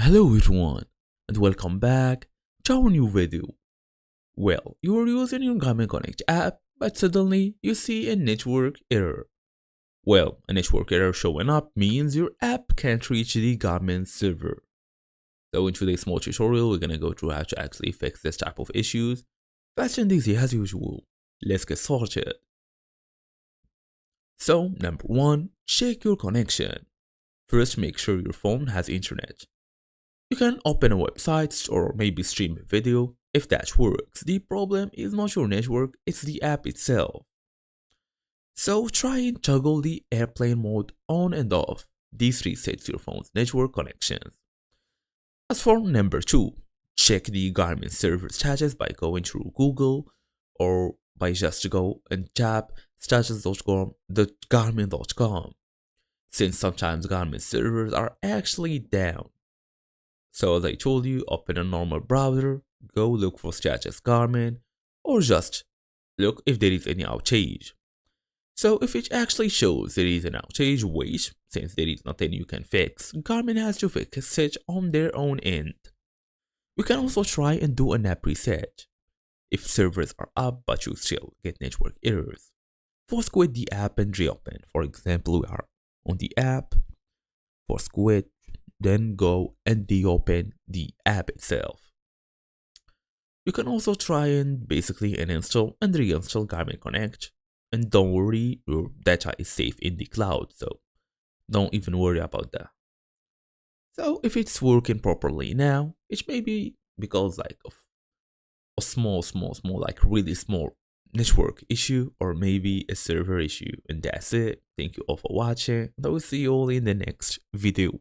Hello everyone, and welcome back to our new video. Well, you are using your Garmin Connect app, but suddenly you see a network error. Well, a network error showing up means your app can't reach the Garmin server. So in today's small tutorial, we're gonna go through how to actually fix this type of issues. Fast and easy as usual. Let's get started. So, number one, check your connection. First, make sure your phone has internet. You can open a website or maybe stream a video. If that works, the problem is not your network, it's the app itself. So try and toggle the airplane mode on and off. This resets your phone's network connections. As for number two, check the Garmin server status by going through Google or by just go and tap status.garmin.com, since sometimes Garmin servers are actually down. So as I told you, open a normal browser, go look for status Garmin, or just look if there is any outage. So if it actually shows there is an outage, wait, since there is nothing you can fix, Garmin has to fix it on their own end. You can also try and do an app reset. If servers are up but you still get network errors, force quit the app and reopen. For example, we are on the app, force quit, then go and reopen the app itself. You can also try and basically uninstall and reinstall Garmin Connect. And don't worry, your data is safe in the cloud, so don't even worry about that. So if it's working properly now, it may be because of a small, like really small network issue or maybe a server issue. And that's it. Thank you all for watching, and I will see you all in the next video.